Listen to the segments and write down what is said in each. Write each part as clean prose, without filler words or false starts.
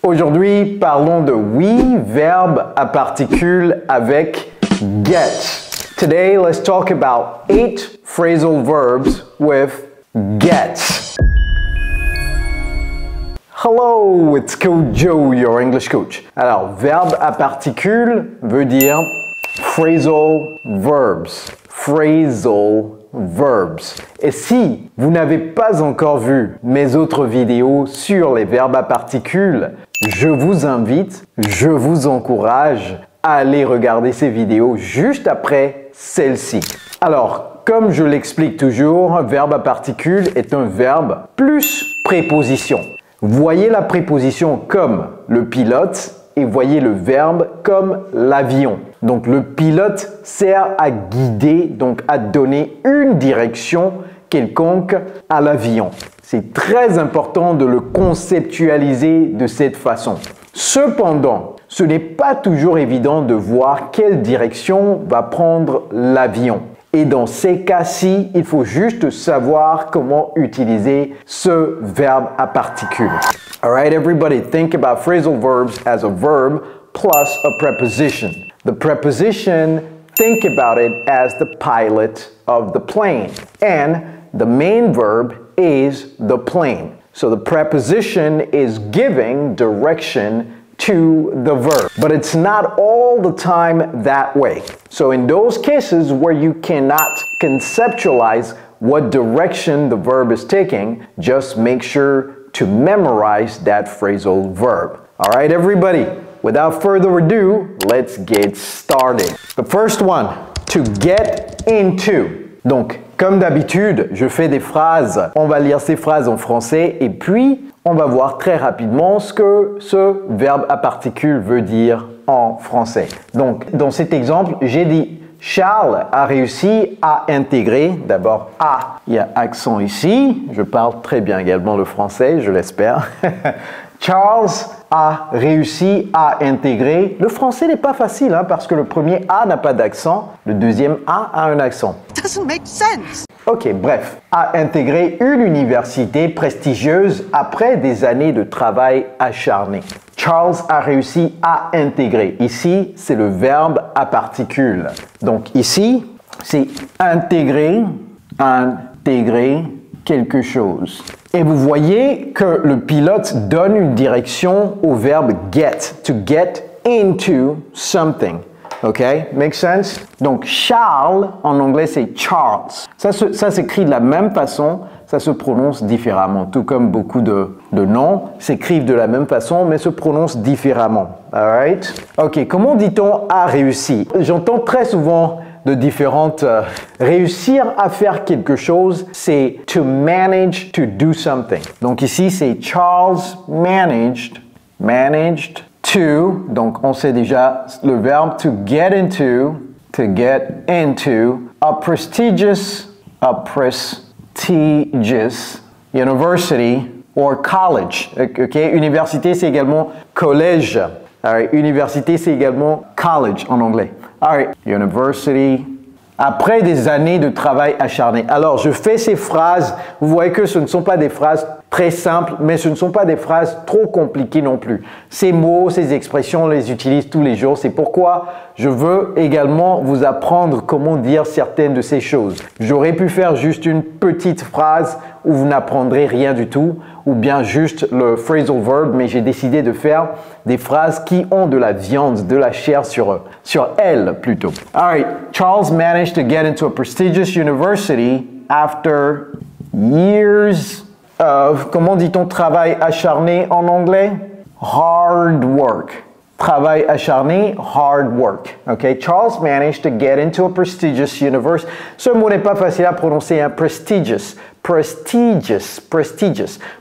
Aujourd'hui, parlons de we, verbe à particules avec get. Today, let's talk about 8 phrasal verbs with get. Hello, it's Coach Joe, your English coach. Alors, verbe à particules veut dire phrasal verbs. Phrasal verbs. Et si vous n'avez pas encore vu mes autres vidéos sur les verbes à particules, je vous invite, je vous encourage à aller regarder ces vidéos juste après celle-ci. Alors, comme je l'explique toujours, un verbe à particules est un verbe plus préposition. Voyez la préposition comme le pilote et voyez le verbe comme l'avion. Donc le pilote sert à guider, donc à donner une direction quelconque à l'avion. C'est très important de le conceptualiser de cette façon. Cependant, ce n'est pas toujours évident de voir quelle direction va prendre l'avion. Et dans ces cas-ci, il faut juste savoir comment utiliser ce verbe à particules. Alright, everybody, think about phrasal verbs as a verb plus a preposition. The preposition, think about it as the pilot of the plane. And the main verb is the plane. So the preposition is giving direction to the verb. But it's not all the time that way. So in those cases where you cannot conceptualize what direction the verb is taking, just make sure to memorize that phrasal verb. All right, everybody, without further ado, let's get started. The first one, to get into. Donc, comme d'habitude, je fais des phrases. On va lire ces phrases en français et puis on va voir très rapidement ce que ce verbe à particules veut dire en français. Donc, dans cet exemple, j'ai dit Charles a réussi à intégrer, d'abord A, il y a accent ici, je parle très bien également le français, je l'espère. Charles a réussi à intégrer. Le français n'est pas facile parce que le premier A n'a pas d'accent, le deuxième A a un accent. Doesn't make sense. Ok, bref, a intégré une université prestigieuse après des années de travail acharné. Charles a réussi à intégrer. Ici, c'est le verbe à particules. Donc ici, c'est intégrer quelque chose. Et vous voyez que le pilote donne une direction au verbe get, to get into something. OK? Make sense? Donc, Charles, en anglais, c'est Charles. Ça s'écrit de la même façon, ça se prononce différemment. Tout comme beaucoup de noms s'écrivent de la même façon, mais se prononcent différemment. Alright? OK, comment dit-on a réussi? J'entends très souvent de différentes... réussir à faire quelque chose, c'est to manage to do something. Donc ici, c'est Charles managed to, donc on sait déjà le verbe to get into a prestigious university or college. Okay? Université, c'est également collège. Alright. Université, c'est également college en anglais. Alright. University. Après des années de travail acharné. Alors, je fais ces phrases. Vous voyez que ce ne sont pas des phrases très simples, mais ce ne sont pas des phrases trop compliquées non plus. Ces mots, ces expressions, on les utilise tous les jours. C'est pourquoi je veux également vous apprendre comment dire certaines de ces choses. J'aurais pu faire juste une petite phrase où vous n'apprendrez rien du tout, ou bien juste le phrasal verb, mais j'ai décidé de faire des phrases qui ont de la viande, de la chair sur elles plutôt. Alright, Charles managed to get into a prestigious university after years of, comment dit-on travail acharné en anglais? Hard work. Travail acharné, hard work. Okay? Charles managed to get into a prestigious university. Ce mot n'est pas facile à prononcer, prestigious.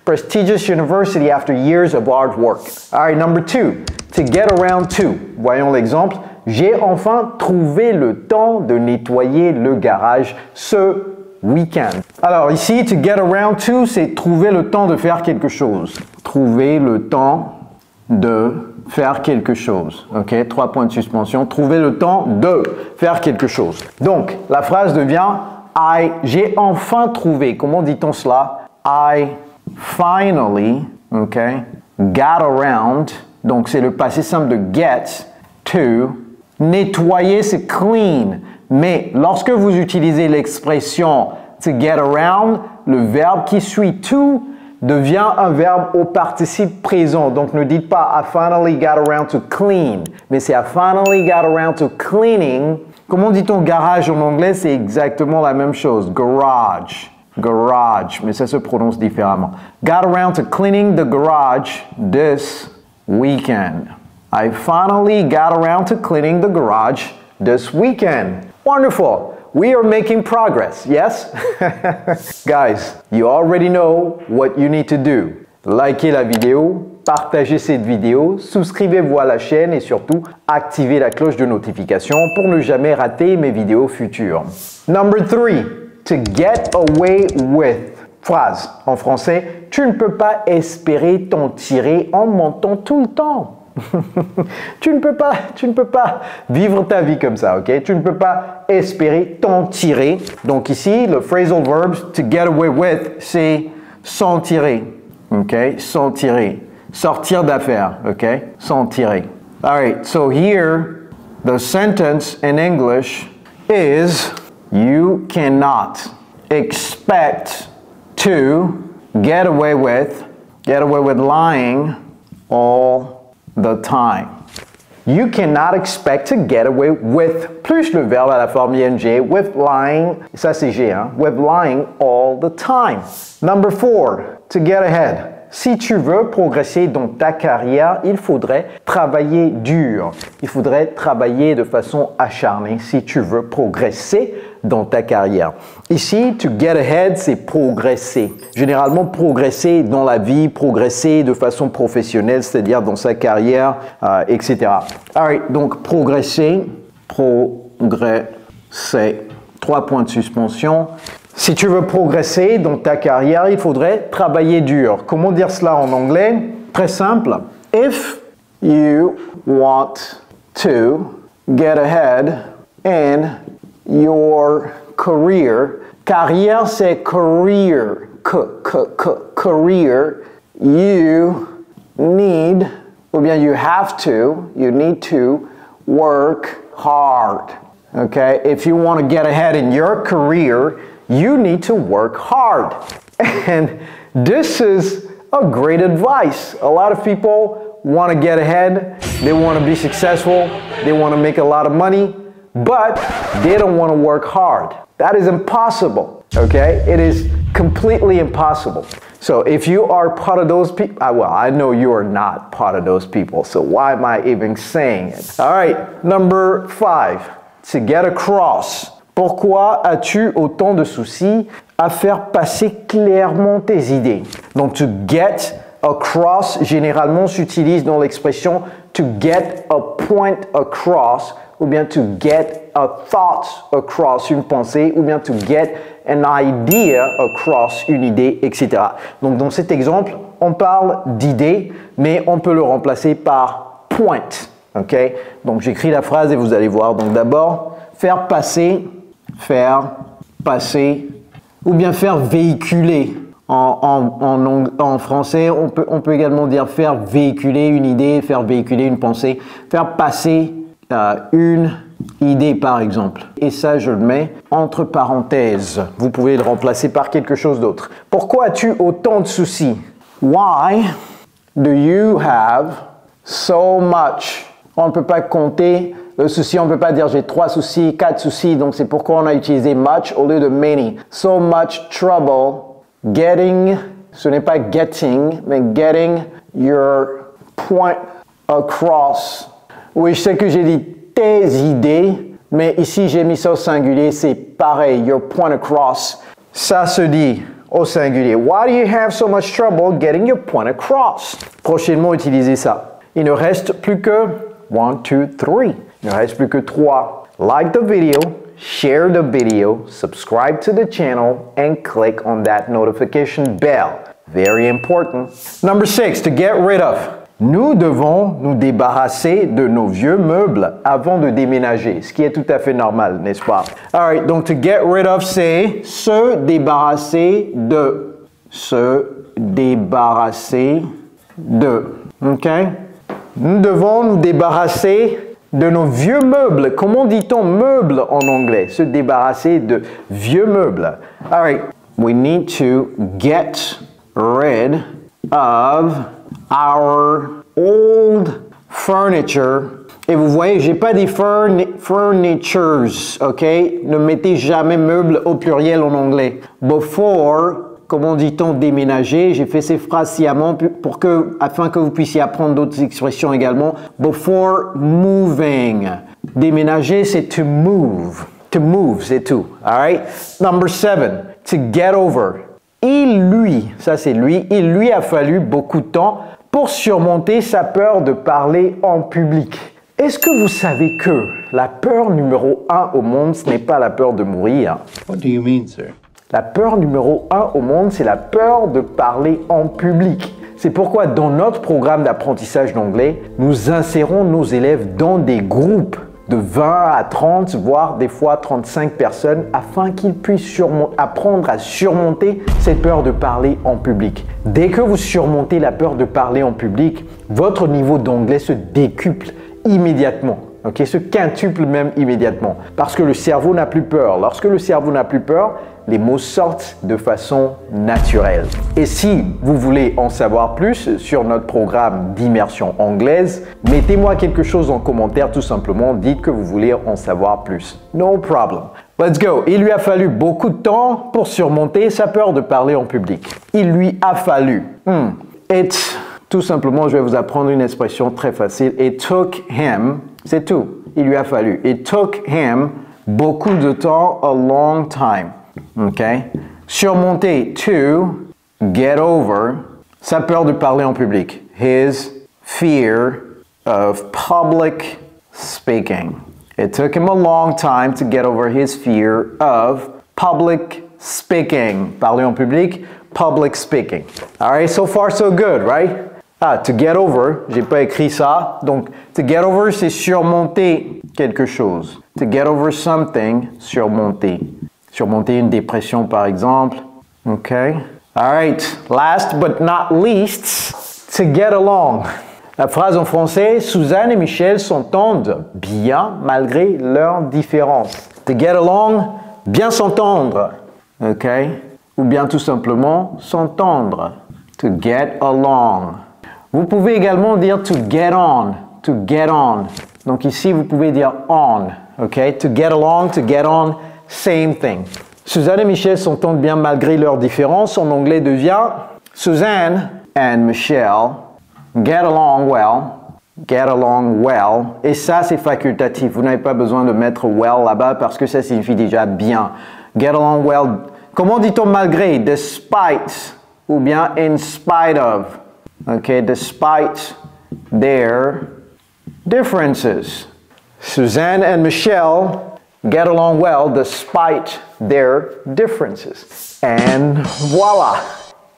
Prestigious university after years of hard work. All right, number 2, to get around to. Voyons l'exemple. J'ai enfin trouvé le temps de nettoyer le garage ce week-end. Alors ici, to get around to, c'est trouver le temps de faire quelque chose. Trouver le temps de faire quelque chose. OK? 3 points de suspension. Trouver le temps de faire quelque chose. Donc, la phrase devient j'ai enfin trouvé. Comment dit-on cela? I finally, OK? got around, donc c'est le passé simple de get, to. Nettoyer, c'est clean. Mais lorsque vous utilisez l'expression to get around, le verbe qui suit to devient un verbe au participe présent. Donc ne dites pas I finally got around to clean, mais c'est I finally got around to cleaning. Comment dit-on garage en anglais? C'est exactement la même chose. Garage. Garage, mais ça se prononce différemment. Got around to cleaning the garage this weekend. I finally got around to cleaning the garage this weekend. Wonderful. We are making progress, yes? Guys, you already know what you need to do. Likez la vidéo, partagez cette vidéo, souscrivez-vous à la chaîne et surtout, activez la cloche de notification pour ne jamais rater mes vidéos futures. Number 3, to get away with. Phrase en français, tu ne peux pas espérer t'en tirer en mentant tout le temps. tu ne peux pas vivre ta vie comme ça, ok? Tu ne peux pas espérer t'en tirer. Donc ici, le phrasal verb to get away with, c'est s'en tirer, ok? S'en tirer, sortir d'affaire, ok? S'en tirer. All right, so here, the sentence in English is you cannot expect to get away with lying all the time. You cannot expect to get away with, plus le verbe à la forme ing, with lying, ça c'est G, hein, with lying all the time. Number 4, to get ahead. Si tu veux progresser dans ta carrière, il faudrait travailler dur. Il faudrait travailler de façon acharnée si tu veux progresser dans ta carrière. Ici, to get ahead, c'est progresser. Généralement, progresser dans la vie, progresser de façon professionnelle, c'est-à-dire dans sa carrière, etc. Alright, donc progresser, 3 points de suspension. Si tu veux progresser dans ta carrière, il faudrait travailler dur. Comment dire cela en anglais? Très simple. If you want to get ahead in your career, carrière c'est career, career, you need, ou bien you need to work hard. Okay? If you want to get ahead in your career, you need to work hard. And this is a great advice. A lot of people want to get ahead, they want to be successful, they want to make a lot of money, but they don't want to work hard. That is impossible, okay? It is completely impossible. So if you are part of those people, well, I know you are not part of those people, so why am I even saying it? All right, number 5, to get across. Pourquoi as-tu autant de soucis à faire passer clairement tes idées? Donc, to get across, généralement, s'utilise dans l'expression to get a point across, ou bien to get a thought across, une pensée, ou bien to get an idea across, une idée, etc. Donc, dans cet exemple, on parle d'idée, mais on peut le remplacer par point. Ok? Donc, j'écris la phrase et vous allez voir. Donc, d'abord, faire passer, ou bien faire véhiculer. En français, on peut également dire faire véhiculer une idée, faire véhiculer une pensée, faire passer une idée par exemple. Et ça, je le mets entre parenthèses. Vous pouvez le remplacer par quelque chose d'autre. Pourquoi as-tu autant de soucis? Why do you have so much? On ne peut pas compter le souci, on ne peut pas dire j'ai 3 soucis, 4 soucis, donc c'est pourquoi on a utilisé much au lieu de many. So much trouble getting, ce n'est pas getting, mais getting your point across. Oui, je sais que j'ai dit tes idées, mais ici j'ai mis ça au singulier, c'est pareil, your point across. Ça se dit au singulier. Why do you have so much trouble getting your point across? Prochainement, utilisez ça. Il ne reste plus que 1, 2, 3. Il ne reste plus que 3. Like the video, share the video, subscribe to the channel, and click on that notification bell. Very important. Number 6, to get rid of. Nous devons nous débarrasser de nos vieux meubles avant de déménager, ce qui est tout à fait normal, n'est-ce pas? Alright, donc to get rid of, c'est se débarrasser de. Se débarrasser de. OK? Nous devons nous débarrasser de nos vieux meubles. Comment dit-on meubles en anglais? Se débarrasser de vieux meubles. All right. We need to get rid of our old furniture. Et vous voyez, j'ai pas dit furnitures, ok? Ne mettez jamais meubles au pluriel en anglais. Before, comment dit-on déménager? J'ai fait ces phrases sciemment afin que vous puissiez apprendre d'autres expressions également. Before moving. Déménager, c'est to move. To move, c'est tout. All right? Number 7, to get over. Il lui a fallu beaucoup de temps pour surmonter sa peur de parler en public. Est-ce que vous savez que la peur numéro 1 au monde, ce n'est pas la peur de mourir? What do you mean, sir? La peur numéro 1 au monde, c'est la peur de parler en public. C'est pourquoi dans notre programme d'apprentissage d'anglais, nous insérons nos élèves dans des groupes de 20 à 30, voire des fois 35 personnes, afin qu'ils puissent apprendre à surmonter cette peur de parler en public. Dès que vous surmontez la peur de parler en public, votre niveau d'anglais se décuple immédiatement. Ok, se quintuple même immédiatement. Parce que le cerveau n'a plus peur. Lorsque le cerveau n'a plus peur, les mots sortent de façon naturelle. Et si vous voulez en savoir plus sur notre programme d'immersion anglaise, mettez-moi quelque chose en commentaire tout simplement. Dites que vous voulez en savoir plus. No problem. Let's go. Il lui a fallu beaucoup de temps pour surmonter sa peur de parler en public. Il lui a fallu. Tout simplement, je vais vous apprendre une expression très facile. It took him. C'est tout. Il lui a fallu. It took him beaucoup de temps, a long time. OK? Surmonter, to get over sa peur de parler en public. His fear of public speaking. It took him a long time to get over his fear of public speaking. Parler en public, public speaking. All right, so far so good, right? Ah, to get over, j'ai pas écrit ça. Donc, to get over, c'est surmonter quelque chose. To get over something, surmonter. Surmonter une dépression, par exemple. OK? All right. Last but not least, to get along. La phrase en français, Suzanne et Michel s'entendent bien malgré leurs différences. To get along, bien s'entendre. OK? Ou bien tout simplement s'entendre. To get along. Vous pouvez également dire to get on. To get on. Donc ici, vous pouvez dire on. OK? To get along, to get on, same thing. Suzanne et Michel s'entendent bien malgré leurs différences. En anglais devient Suzanne and Michelle get along well. Get along well. Et ça, c'est facultatif. Vous n'avez pas besoin de mettre well là-bas parce que ça signifie déjà bien. Get along well. Comment dit-on malgré? Despite ou bien in spite of. OK? Despite their differences. Suzanne and Michelle get along well despite their differences. And voila!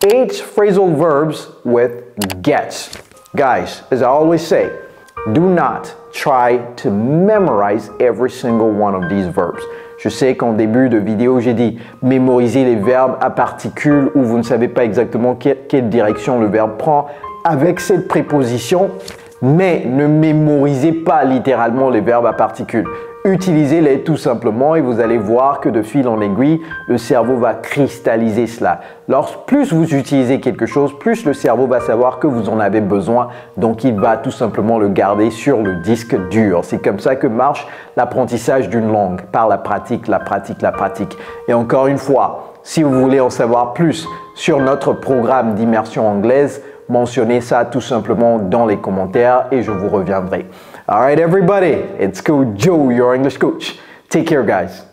8 phrasal verbs with gets. Guys, as I always say, do not try to memorize every single one of these verbs. Je sais qu'en début de vidéo, j'ai dit mémoriser les verbes à particules où vous ne savez pas exactement quelle direction le verbe prend avec cette préposition, mais ne mémorisez pas littéralement les verbes à particules. Utilisez-les tout simplement et vous allez voir que de fil en aiguille, le cerveau va cristalliser cela. Plus vous utilisez quelque chose, plus le cerveau va savoir que vous en avez besoin. Donc, il va tout simplement le garder sur le disque dur. C'est comme ça que marche l'apprentissage d'une langue, par la pratique, la pratique, la pratique. Et encore une fois, si vous voulez en savoir plus sur notre programme d'immersion anglaise, mentionnez ça tout simplement dans les commentaires et je vous reviendrai. All right, everybody, it's Coach Joe, your English coach. Take care, guys.